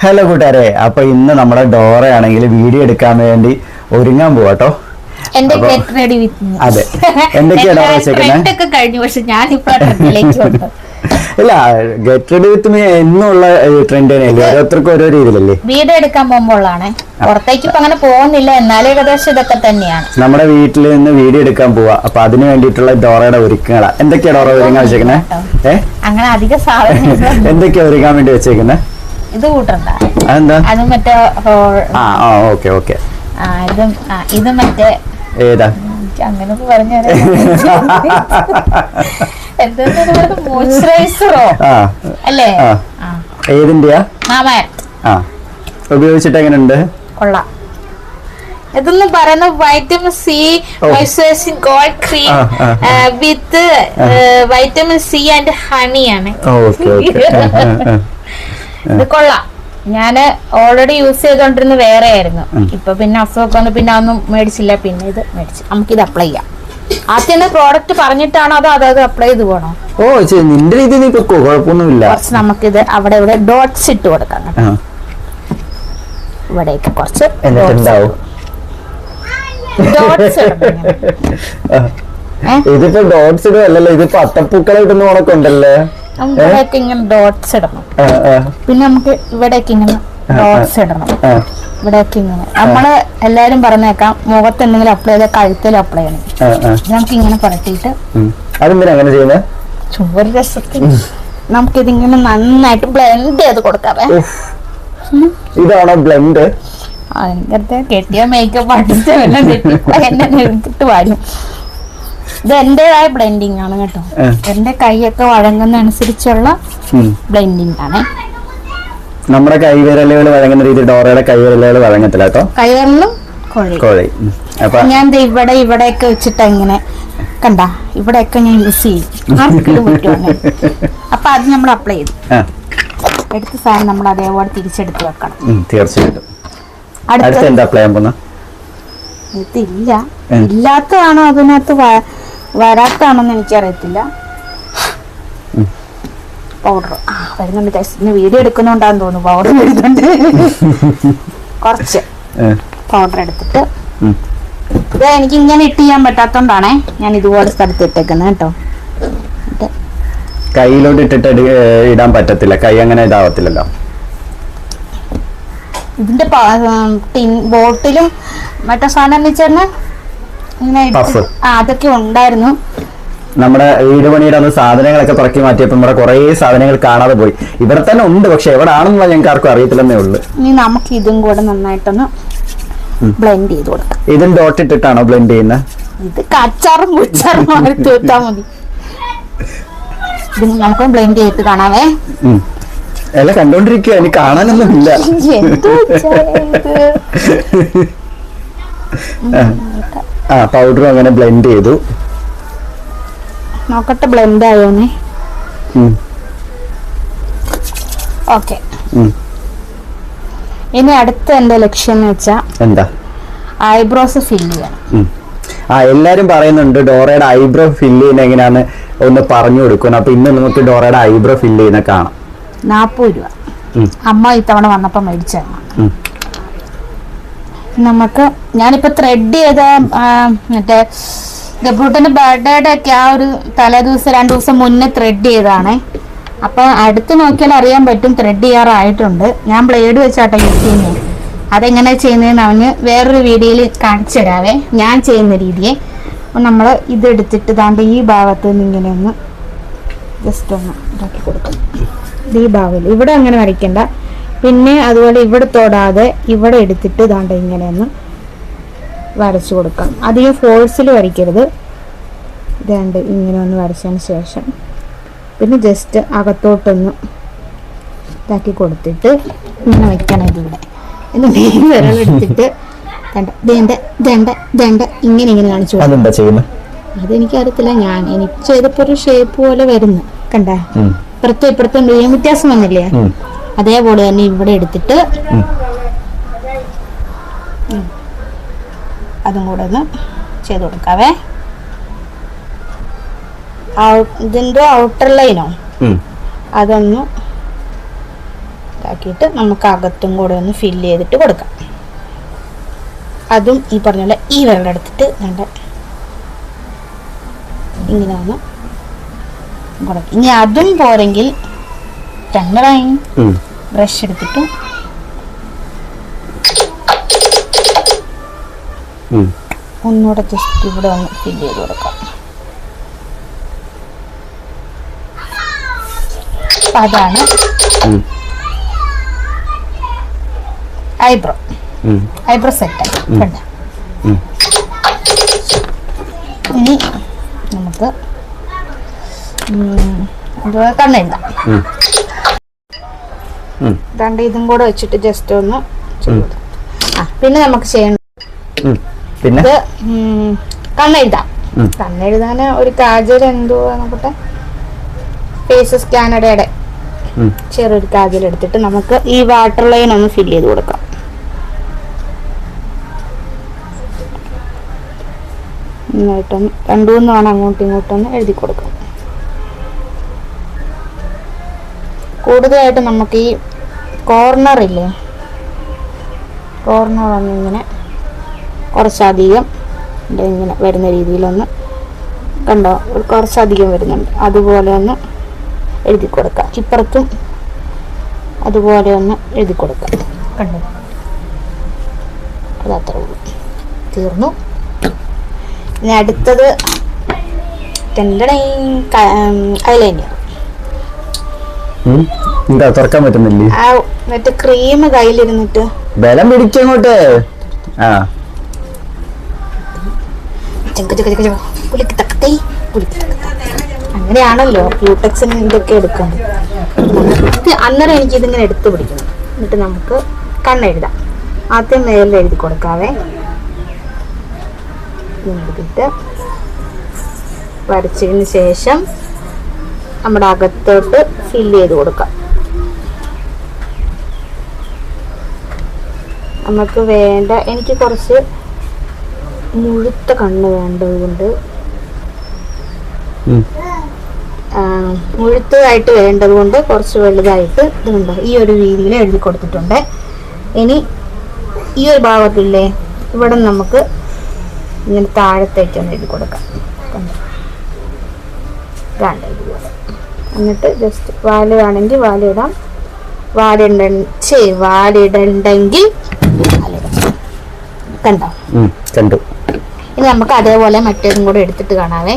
Hello കൂട്ടുകാരെ, അപ്പൊ ഇന്ന് നമ്മുടെ ഡോറയാണെങ്കിൽ വീഡിയോ എടുക്കാൻ വേണ്ടി ഒരുങ്ങാൻ പോവാട്ടോ. അതെ, എന്തൊക്കെയാ ഡോറ വെച്ചേക്കുന്നത്? ഇല്ല, ഗെറ്റ് റെഡി വിത്ത് മീ എന്നുള്ള ട്രെൻഡ് തന്നെയല്ലേ, ഓരോരുത്തർക്കും ഓരോ രീതിയിലല്ലേ. വീഡിയോ എടുക്കാൻ പോകുമ്പോഴാണ്, പുറത്തേക്ക് ഇപ്പൊ അങ്ങനെ പോകുന്നില്ല, എന്നാലും ഏകദേശം ഇതൊക്കെ തന്നെയാണ്. നമ്മുടെ വീട്ടിൽ നിന്ന് വീഡിയോ എടുക്കാൻ പോവാ, അപ്പൊ അതിന് വേണ്ടിയിട്ടുള്ള ഡോറയുടെ ഒരുക്കങ്ങളാ. എന്തൊക്കെയാ ഡോറ ഒരുങ്ങാൻ വെച്ചേക്കുന്നത്? അങ്ങനെ അധിക സാധനം എന്തൊക്കെയാ ഒരുങ്ങാൻ വേണ്ടി വെച്ചേക്കുന്നത്? ഇത് കൂട്ടണ്ട, അതെന്താ? അത് മറ്റേ ഓക്കെ ഓക്കെ, ഇത് മറ്റേ ഏതാ അങ്ങനെ പറഞ്ഞു മോയ്സ്ചറൈസറോ അല്ലേ? ഏതിന്റെയാ? ഉപയോഗിച്ചിട്ട് എങ്ങനെയുണ്ട്? കൊള്ളാം. ഇതെന്ന് പറയുന്ന vitamin C moisturizing gold cream with vitamin C and ഹണിയാണ്. ഇത് കൊള്ളാം. ഞാന് ഓൾറെഡി യൂസ് ചെയ്തോണ്ടിരുന്ന വേറെ ആയിരുന്നു. ഇപ്പൊ പിന്നെ അസുഖമൊക്കെ വന്ന് പിന്നെ അതൊന്നും മേടിച്ചില്ല, പിന്നെ ഇത് മേടിച്ചു. നമുക്കിത് അപ്ലൈ ചെയ്യാം. ആദ്യം പ്രോഡക്റ്റ് പറഞ്ഞിട്ടാണോ അതോ അതായത് അപ്ലൈ ചെയ്ത് പോകണോ? നിന്റെ രീതിയിൽ കുഴപ്പമൊന്നുമില്ല. കുറച്ച് നമുക്കിത് അവിടെ ഇവിടെ ഡോട്ട്സ് ഇട്ട് കൊടുക്കാം. ഇവിടേക്ക് കുറച്ച് ഇതിപ്പോ ഡോട്ട്സ് ഇടുവല്ലോ, ഇതിപ്പോ അത്തപ്പൂക്കള ഇടുന്ന ഉണക്കം ഉണ്ടല്ലേ. ഇവിടേക്ക് ഇങ്ങനെ ഡോട്ട്സ് ഇടണം. പിന്നെ നമുക്ക് ഇവിടേക്ക് ഇങ്ങനെ ഡോട്ട്സ് ഇടണം. ഇവിടേക്ക് ഇങ്ങനെ നമ്മള് എല്ലാരും പറഞ്ഞേക്കാം, മുഖത്ത് എന്തെങ്കിലും അപ്ലൈ ചെയ്താൽ കഴുത്തിൽ അപ്ലൈ ചെയ്യണം. നമുക്ക് ഇങ്ങനെ പുരട്ടിയിട്ട് ചുവര് രസത്തിൽ നമുക്കിതിങ്ങനെ നന്നായിട്ട് ബ്ലെൻഡ് ചെയ്ത് കൊടുക്കാവേ. ഇതാണോ ബ്ലെൻഡ്? അങ്ങനത്തെ കെട്ടിയ മേക്കപ്പ് ആർട്ടിസ്റ്റ് എന്നെ എടുത്തിട്ട് വരും. ഇത് എന്റേതായ ബ്ലെൻഡിങ് ആണ് കേട്ടോ. എന്റെ കൈയൊക്കെ വഴങ്ങുന്ന അനുസരിച്ചുള്ള ബ്ലെൻഡിങ് ആണ്. നമ്മുടെ കൈവിരലുകൾ വഴങ്ങുന്ന രീതി ഡോറയുടെ കൈവിരലുകൾ വഴങ്ങത്തില്ല കേട്ടോ. കൈവിരലും കോഴി. ഞാൻ ഇവിടെയൊക്കെ വെച്ചിട്ട് ഇങ്ങനെ കണ്ട, ഇവിടെയൊക്കെ ഞാൻ യൂസ് ചെയ്യും. ആർക്കും പറ്റുമോ? അപ്പൊ അത് നമ്മൾ അപ്ലൈ ചെയ്തു എടുത്ത സാധനം നമ്മൾ അതേപോലെ തിരിച്ചെടുത്ത് വെക്കണം. തീർച്ചയായിട്ടും. ഇതില്ല, ഇല്ലാത്തതാണോ അതിനകത്ത് വരാത്താണോന്ന് എനിക്കറിയത്തില്ല. പൗഡർ വരുന്നുണ്ട്. വീഡിയോ എടുക്കുന്നുണ്ടാന്ന് തോന്നുന്നു. പൗഡർ വരുന്നുണ്ട്. കുറച്ച് പൗഡർ എടുത്തിട്ട് ഇത് എനിക്ക് ഇങ്ങനെ ഇട്ട് ചെയ്യാൻ പറ്റാത്തോണ്ടാണേ ഞാൻ ഇതുപോലെ സ്ഥലത്ത് ഇട്ടേക്കുന്നത് കേട്ടോ. കയ്യിലോട്ട് ഇട്ടിട്ട് ഇടാൻ പറ്റത്തില്ല, കൈ അങ്ങനെ ഇതാവത്തില്ലല്ലോ. ഇതിന്റെ ബോട്ടിലും മറ്റേ സാധനം വെച്ചാൽ ഇങ്ങനെ അതൊക്കെ ഉണ്ടായിരുന്നു. നമ്മുടെ വീട് പണിയുടെ അന്ന് സാധനങ്ങളൊക്കെ പുറക്കി മാറ്റിയപ്പോ നമ്മുടെ കുറെ സാധനങ്ങൾ കാണാതെ പോയി. ഇവിടെ തന്നെ ഉണ്ട്, പക്ഷെ എവിടെ ആണെന്നുള്ള ഞങ്ങൾക്ക് ആർക്കും അറിയത്തില്ലെന്നേ ഉള്ളൂ. ഇനി നമുക്ക് ഇതും കൂടെ നന്നായിട്ടൊന്ന് ബ്ലെൻഡ് ചെയ്ത് കൊടുക്കാം. ഇതും ഡോട്ട് ഇട്ടിട്ടാണോ ബ്ലെൻഡ് ചെയ്യുന്നത്? ഇത് കച്ചാറും കുച്ചാറും മാറി തൂത്താ മതി. ഇത് നമുക്ക് ബ്ലെൻഡ് ചെയ്തിട്ട് കാണാവേ. എല്ലാം കണ്ടോണ്ടിരിക്കുക, എനിക്ക് കാണാനൊന്നും ഇല്ല. പൗഡറും അങ്ങനെ ബ്ലെൻഡ് ചെയ്തു. നോക്കട്ടെ ബ്ലെൻഡ് ആയോന്നേ. ഓക്കെ, ഇനി അടുത്ത എന്റെ ലക്ഷ്യം എന്ന് വെച്ചാ എന്താ? ഐബ്രോസ് ഫില്ല് ചെയ്യണം. എല്ലാരും പറയുന്നുണ്ട് ഡോറയുടെ ഐബ്രോ ഫില്ല് ചെയ്യുന്ന എങ്ങനെയാന്ന് ഒന്ന് പറഞ്ഞു കൊടുക്കണം. അപ്പൊ ഇന്ന് നമുക്ക് ഡോറയുടെ ഐബ്രോ ഫില്ല് ചെയ്യുന്ന കാണാം. 40 രൂപ അമ്മ ഇത്തവണ വന്നപ്പോ മേടിച്ചായിരുന്നു. നമുക്ക് ഞാനിപ്പോ ത്രെഡ് ചെയ്ത മറ്റേ ഗബ്രൂട്ടന്റെ ബർത്ത്ഡേയുടെ ഒക്കെ ആ ഒരു തലേ ദിവസം 2 ദിവസം മുന്നേ ത്രെഡ് ചെയ്തതാണേ. അപ്പൊ അടുത്ത് നോക്കിയാൽ അറിയാൻ പറ്റും ത്രെഡ് ചെയ്യാറായിട്ടുണ്ട്. ഞാൻ ബ്ലേഡ് വെച്ചാട്ടോ യൂസ് ചെയ്യുന്നത്. അതെങ്ങനെ ചെയ്യുന്നതെന്ന് അവന് വേറൊരു വീഡിയോയിൽ കാണിച്ചു തരാവേ, ഞാൻ ചെയ്യുന്ന രീതിയെ. അപ്പൊ നമ്മള് ഇതെടുത്തിട്ട് താണ്ട് ഈ ഭാഗത്ത് നിന്ന് ഇങ്ങനെ ഒന്ന് ജസ്റ്റ് ഒന്ന് ഇതാക്കി കൊടുക്കും. ഈ ഭാഗം ഇവിടെ അങ്ങനെ വരയ്ക്കണ്ട. പിന്നെ അതുപോലെ ഇവിടെ തൊടാതെ ഇവിടെ എടുത്തിട്ട് താണ്ട് ഇങ്ങനെ ഒന്ന് വരച്ചു കൊടുക്കാം. അധികം ഫോഴ്സിൽ വരയ്ക്കരുത്. ഇതാണ്ട് ഇങ്ങനെ ഒന്ന് വരച്ചതിന് ശേഷം പിന്നെ ജസ്റ്റ് അകത്തോട്ടൊന്ന് ഇതാക്കി കൊടുത്തിട്ട് ഇങ്ങനെ വെക്കണം. ഇതിവിടെ എന്നിട്ട് ഈ വിരലെടുത്തിട്ട് ഇങ്ങനെ കാണിച്ചു കൊടുക്കും. അതെനിക്കറിയത്തില്ല, എനിക്ക് ചെയ്തപ്പോ ഒരു ഷേപ്പ് പോലെ വരുന്നു. കണ്ടേ, ഇപ്പുറത്തും വ്യത്യാസം വന്നില്ലേ? അതേപോലെ തന്നെ ഇവിടെ എടുത്തിട്ട് അതും കൂടെ ഒന്ന് ചെയ്ത് കൊടുക്കാവേ. ഇതിന്റെ ഔട്ടർ ലൈനോ അതൊന്ന് നോക്കിയിട്ട് നമുക്ക് അകത്തും കൂടെ ഒന്ന് ഫില്ല് ചെയ്തിട്ട് കൊടുക്കാം. അതും ഈ പറഞ്ഞ പോലെ ഈ വെള്ളം എടുത്തിട്ട് നല്ല ഇങ്ങനെ ഒന്ന് കൊടുക്കും. ഇനി അതും പോരെങ്കിൽ ബ്രഷ് എടുത്തിട്ട് ഒന്നുകൂടെ ജസ്റ്റ് ഇവിടെ ഒന്ന് ഫില്ല് ചെയ്ത് കൊടുക്കാം. അതാണ് ഐബ്രോ സെറ്റായി. ഇനി നമുക്ക് കണ്ണെഴുതാം. ദാണ്ട് ഇതും കൂടെ വെച്ചിട്ട് ജസ്റ്റ് ഒന്ന് പിന്നെ നമുക്ക് ചെയ്യേണ്ടത് ഇത് കണ്ണെഴുതാം. കണ്ണെഴുതാൻ ഒരു കാജൽ എന്തുവാ നോക്കട്ടെ, ഫേസസ് കാനഡയുടെ ചെറിയൊരു കാജൽ എടുത്തിട്ട് നമുക്ക് ഈ വാട്ടർ ലൈൻ ഒന്ന് ഫില്ല് ചെയ്ത് കൊടുക്കാം. നന്നായിട്ടൊന്ന് രണ്ടു മൂന്നാണ് അങ്ങോട്ടും ഇങ്ങോട്ടൊന്ന് എഴുതി കൊടുക്കാം. കൂടുതലായിട്ട് നമുക്ക് ഈ കോർണറില്ലേ, കോർണർ ഒന്നിങ്ങനെ കുറച്ചധികം ഇങ്ങനെ വരുന്ന രീതിയിലൊന്ന് കണ്ടോ, കുറച്ചധികം വരുന്നുണ്ട്, അതുപോലെ ഒന്ന് എഴുതി കൊടുക്കാം. ഇപ്പുറത്തും അതുപോലെ ഒന്ന് എഴുതി കൊടുക്കാം. കണ്ടോ, അതത്രേ ഉള്ളൂ, തീർന്നു. ഇനി അടുത്തത് ഐലൈനർ. എന്താ തുറക്കാൻ പറ്റുന്നില്ലേ? ആ മറ്റേ ക്രീം കയ്യിലിരുന്നിട്ട് ബലം പിടിച്ചങ്ങോട്ട്. അങ്ങനെയാണല്ലോ ക്യൂടെക്സിന് ഇതൊക്കെ എടുക്കുന്നത്. അന്നേരം എനിക്ക് ഇതിങ്ങനെ എടുത്തു പിടിക്കണം. എന്നിട്ട് നമുക്ക് കണ്ണെഴുതാം. ആദ്യം മേലിൽ എഴുതി കൊടുക്കാവേ. എഴുതിയിട്ട് വരച്ചതിന് ശേഷം നമ്മുടെ അകത്തോട്ട് ഫില്ല് ചെയ്ത് കൊടുക്കാം. നമുക്ക് വേണ്ട, എനിക്ക് കുറച്ച് മുഴുത്ത കണ്ണ് വേണ്ടതുകൊണ്ട് മുഴുത്തതായിട്ട് വേണ്ടതുകൊണ്ട് കുറച്ച് വലുതായിട്ട് ഇതുണ്ട് ഈ ഒരു രീതിയിൽ എഴുതി കൊടുത്തിട്ടുണ്ട്. ഇനി ഈ ഒരു ഭാഗത്തില്ലേ, ഇവിടെ നമുക്ക് ഇങ്ങനെ താഴത്തേക്കൊന്ന് എഴുതി കൊടുക്കാം. എന്നിട്ട് ജസ്റ്റ് വാലിടാണെങ്കിൽ വാലിടാം, വാലിടണ്ടെങ്കിൽ കണ്ടോ? കണ്ടു. ഇനി നമുക്ക് അതേപോലെ മറ്റേതും കൂടെ എടുത്തിട്ട് കാണാവേ.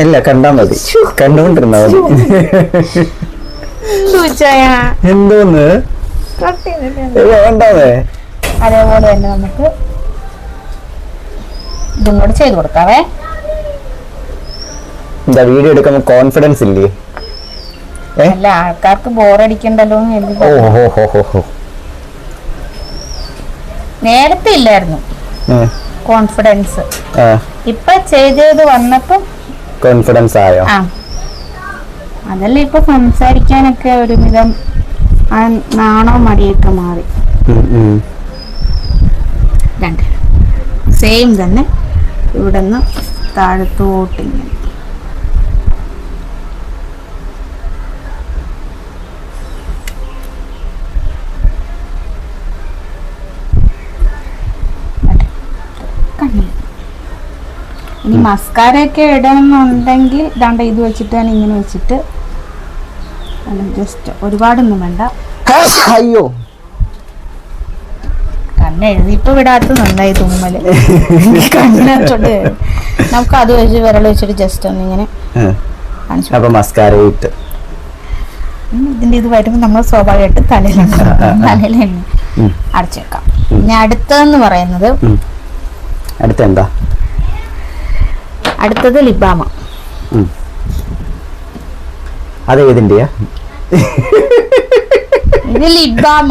അല്ല, കണ്ടാ മതി, കണ്ടുകൊണ്ടിരുന്നാ മതി. എന്തോന്ന് വേണ്ടാവേ. അതേപോലെ തന്നെ നമുക്ക് ഇതും കൂടെ ചെയ്ത് കൊടുക്കാവേ. എന്താ വീഡിയോ എടുക്കുമ്പോ കോൺഫിഡൻസ് ഇല്ലേ? അല്ല, ആൾക്കാർക്ക് ബോറടിക്കണ്ടല്ലോ. നേരത്തെ ഇല്ലായിരുന്നു കോൺഫിഡൻസ്, ഇപ്പൊ ചെയ്തത് വന്നപ്പോ കോൺഫിഡൻസ് ആയോ? അതല്ല, ഇപ്പൊ സംസാരിക്കാനൊക്കെ ഒരുവിധം നാണോ മടിയൊക്കെ മാറി. രണ്ട് സെയിം തന്നെ ഇവിടെ നിന്ന് താഴത്തോട്ടിങ്ങനെ ഇനി മസ്കാരയൊക്കെ ഇടണമെന്നുണ്ടെങ്കിൽ ദാണ്ട ഇത് വെച്ചിട്ടാണ് ഇങ്ങനെ വെച്ചിട്ട്, ജസ്റ്റ് ഒരുപാടൊന്നും വേണ്ട. അയ്യോ, കണ്ണെഴുതിയിട്ട് വിടാത്ത നന്നായി തുമ്മല്. കണ്ണിനോട്ട് നമുക്ക് അത് വെച്ച് വിരൽ വെച്ചിട്ട് ജസ്റ്റ് ഒന്നിങ്ങനെ മസ്കാര ഇതിന്റെ ഇത് വരുമ്പോ നമ്മൾ സ്വാഭാവികമായിട്ട് തലയിൽ എണ്ണ അടച്ചേക്കാം. ഇനി അടുത്തതെന്ന് പറയുന്നത്, അടുത്തെന്താ? അടുത്തത് ലിബാമ. അത് ഏതിന്റെയാ? ഇത് ലിബാമ.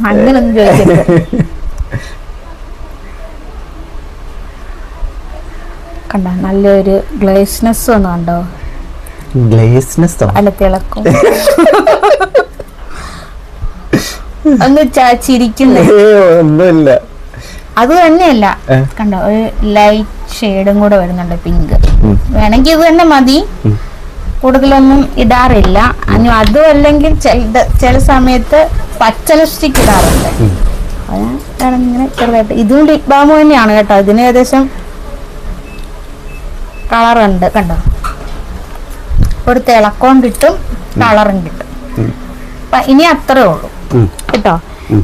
അങ്ങനൊന്നും ചോദിക്കരുത്. കണ്ടോ, നല്ലൊരു ഗ്ലേസ്നെസ് ഒന്നും കണ്ടോ? ഗ്ലേസ്നെസ് അല്ല, തിളക്കും. ഒന്ന് ചിരിക്കുന്നേ ഒന്നുമില്ല. അത് തന്നെയല്ല, കണ്ടോ, ഒരു ലൈറ്റ് ഷെയ്ഡും കൂടെ വരുന്നുണ്ട്, പിങ്ക്. വേണമെങ്കിൽ ഇത് തന്നെ മതി, കൂടുതലൊന്നും ഇടാറില്ല. ഇനി അതും അല്ലെങ്കിൽ ചില സമയത്ത് പച്ച ലിപ്സ്റ്റിക് ഇടാറുണ്ട്. അതാണ് ഇങ്ങനെ ചെറുതായിട്ട്. ഇതും ലിപ് ബാം തന്നെയാണ് കേട്ടോ. ഇതിന് ഏകദേശം കളറുണ്ട് കണ്ടോ. ഒരു തിളക്കം കിട്ടും, കളറും കിട്ടും. ഇനി അത്രേ ഉള്ളൂ കേട്ടോ.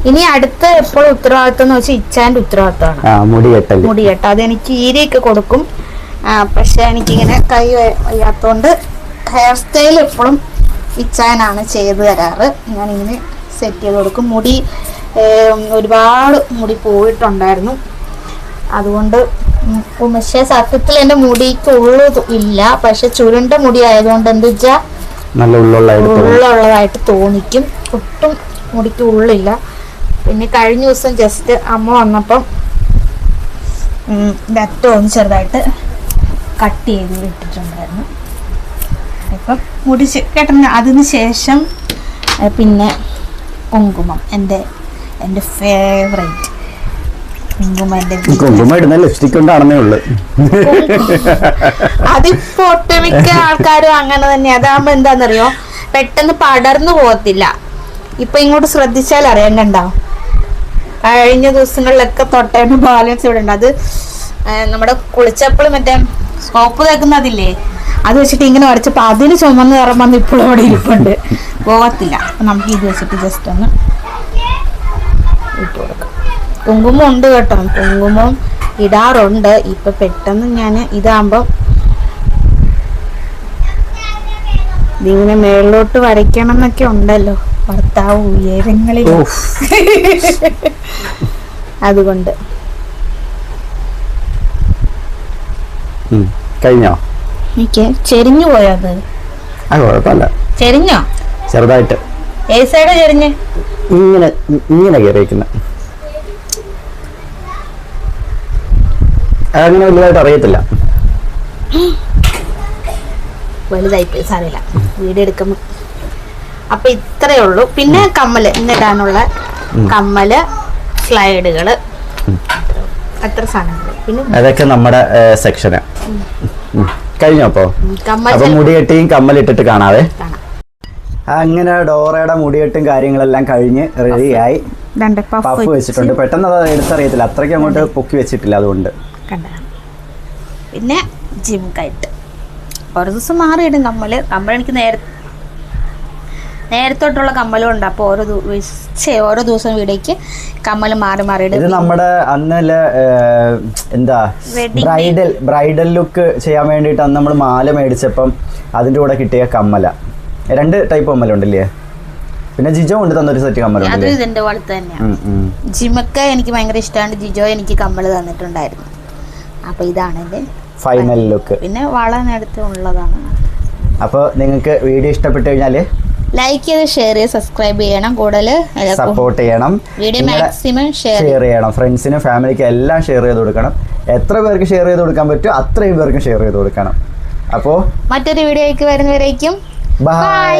ഇനി അടുത്ത എപ്പോഴും ഉത്തരവാദിത്വം എന്ന് വെച്ചാൽ ഇച്ചാന്റെ ഉത്തരവാദിത്തമാണ് മുടികെട്ട്. അതെനിക്ക് ഈരയൊക്കെ കൊടുക്കും. പക്ഷെ എനിക്കിങ്ങനെ കൈ വയ്യാത്തോണ്ട് ഹെയർ സ്റ്റൈൽ എപ്പോഴും ഇച്ചാനാണ് ചെയ്തു തരാറ്. ഞാനിങ്ങനെ സെറ്റ് ചെയ്ത് കൊടുക്കും. മുടി ഒരുപാട് മുടി പോയിട്ടുണ്ടായിരുന്നു. അതുകൊണ്ട് പക്ഷേ സത്യത്തിൽ എൻ്റെ മുടിക്ക് ഉള്ളു ഇല്ല. പക്ഷെ ചുരുണ്ട മുടി ആയതുകൊണ്ട് എന്താ വെച്ചാൽ ഉള്ളുള്ളതായിട്ട് തോന്നിക്കും. ഒട്ടും മുടിക്ക് ഉള്ളില്ല. പിന്നെ കഴിഞ്ഞ ദിവസം ജസ്റ്റ് അമ്മ വന്നപ്പം ഡറ്റോ ഒന്ന് ചെറുതായിട്ട് കട്ട് ചെയ്ത് ഇട്ടിട്ടുണ്ടായിരുന്നു. ഇപ്പം മുടി കെട്ടുന്ന അതിന് ശേഷം പിന്നെ കുങ്കുമം എൻ്റെ ഫേവറേറ്റ് കുങ്കുമം ഇടുന്ന ലിപ്സ്റ്റിക് കൊണ്ടാണെന്നേ ഉള്ളു. അതിപ്പോ ഒട്ടുമിക്ക ആൾക്കാരും അങ്ങനെ തന്നെ. അതാകുമ്പോ എന്താന്നറിയോ, പെട്ടെന്ന് പടർന്നു പോകത്തില്ല. ഇപ്പൊ ഇങ്ങോട്ട് ശ്രദ്ധിച്ചാൽ അറിയാൻ കണ്ടാവും. കഴിഞ്ഞ ദിവസങ്ങളിലൊക്കെ തൊട്ടേന്റെ ബാലൻസ് ഇവിടെ ഉണ്ട്. അത് നമ്മുടെ കുളിച്ചപ്പോൾ മറ്റേ സോപ്പ് തേക്കുന്നതില്ലേ, അത് വെച്ചിട്ട് ഇങ്ങനെ വരച്ചപ്പോ അതിന് ചുമന്ന് നിറം വന്ന് ഇപ്പോഴും അവിടെ ഇരിപ്പുണ്ട്. പോകത്തില്ല. നമുക്ക് ഇത് വെച്ചിട്ട് ജസ്റ്റ് ഒന്ന് ഇട്ട് കൊടുക്കാം. കുങ്കുമം ഉണ്ട് കേട്ടോ, കുങ്കുമം ഇടാറുണ്ട്. ഇപ്പൊ പെട്ടെന്ന് ഞാൻ ഇതാകുമ്പോ ഇതിങ്ങനെ മേളിലോട്ട് വരയ്ക്കണം എന്നൊക്കെ ഉണ്ടല്ലോ ഭർത്താവ് ഉയരങ്ങളിൽ. അതുകൊണ്ട് കഴിഞ്ഞോ? എനിക്ക് ചെരിഞ്ഞു പോയത്. ചെരിഞ്ഞോ? ചെറുതായിട്ട്. ഏത് സൈഡ് ചെരിഞ്ഞ്? ഇങ്ങനെ കയറിയിരിക്കുന്ന അങ്ങനെ വലുതായിട്ട് അറിയത്തില്ല. വലുതായി പോയി, സാരമില്ല, വീഡിയോ എടുക്കുമ്പോ. അപ്പൊ ഇത്രയേ ഉള്ളൂ. പിന്നെ കമ്മല് ഇന്നിടാനുള്ള കമ്മല്, സ്ലൈഡുകള്, അത്ര സാധനങ്ങൾ. പിന്നെ അതൊക്കെ നമ്മുടെ സെക്ഷന് കഴിഞ്ഞോ? അപ്പൊ മുടികെട്ടിയും കമ്മലിട്ടിട്ട് കാണാവേ. അങ്ങനെ ഡോറയുടെ മുടികെട്ടും കാര്യങ്ങളെല്ലാം കഴിഞ്ഞ് റെഡിയായി. പഫ് വെച്ചിട്ടുണ്ട്. പെട്ടെന്ന് അത് എടുത്തറിയത്തില്ല, അത്രയ്ക്ക് അങ്ങോട്ട് പൊക്കി വെച്ചിട്ടില്ല. അതുകൊണ്ട് പിന്നെ ജിംകായിട്ട് ഒരു ദിവസം മാറിയിടും കമ്മല്. എനിക്ക് നേരത്തോട്ടുള്ള കമ്മലും ഉണ്ട്. അപ്പൊ ഓരോ ദിവസം വീടേക്ക് കമ്മല് മാറിയിടും. ഇത് നമ്മുടെ അന്നല്ല എന്താ ബ്രൈഡൽ ലുക്ക് ചെയ്യാൻ വേണ്ടിയിട്ട് അന്ന് നമ്മൾ മാല മേടിച്ചപ്പം അതിന്റെ കൂടെ കിട്ടിയ കമ്മല. 2 ടൈപ്പ് കമ്മലുണ്ടല്ലേ. പിന്നെ ജിജോ കൊണ്ട് തന്നൊരു സെറ്റ് കമ്മലുണ്ട്. അത് ഇതിന്റെ പോലെ തന്നെയാണ്. ജിമൊക്കെ എനിക്ക് ഭയങ്കര ഇഷ്ടമാണ്. ജിജോ എനിക്ക് കമ്മല് തന്നിട്ടുണ്ടായിരുന്നു. അപ്പൊ ഇതാണ് എന്റെ ഫൈനൽ ലുക്ക്. പിന്നെ വള നേരത്തെ ഉള്ളതാണ്. അപ്പോൾ നിങ്ങൾക്ക് വീഡിയോ ഇഷ്ടപ്പെട്ടു കഴിഞ്ഞാൽ ലൈക്ക് ചെയ്ത് ഷെയർ ചെയ്ത് സബ്സ്ക്രൈബ് ചെയ്യണം. കൂടുതൽ സപ്പോർട്ട് ചെയ്യണം. വീഡിയോ മാക്സിമം ഷെയർ ചെയ്യണം. ഫ്രണ്ട്സിനും ഫാമിലിക്കും എല്ലാം ഷെയർ ചെയ്ത് കൊടുക്കണം. എത്ര പേർക്ക് ഷെയർ ചെയ്ത് കൊടുക്കാൻ പറ്റുമോ അത്രയും പേർക്ക് ഷെയർ ചെയ്ത് കൊടുക്കണം. അപ്പോൾ മറ്റൊരു വീഡിയോയ്ക്ക് വരുന്നവരേക്കും ബൈ.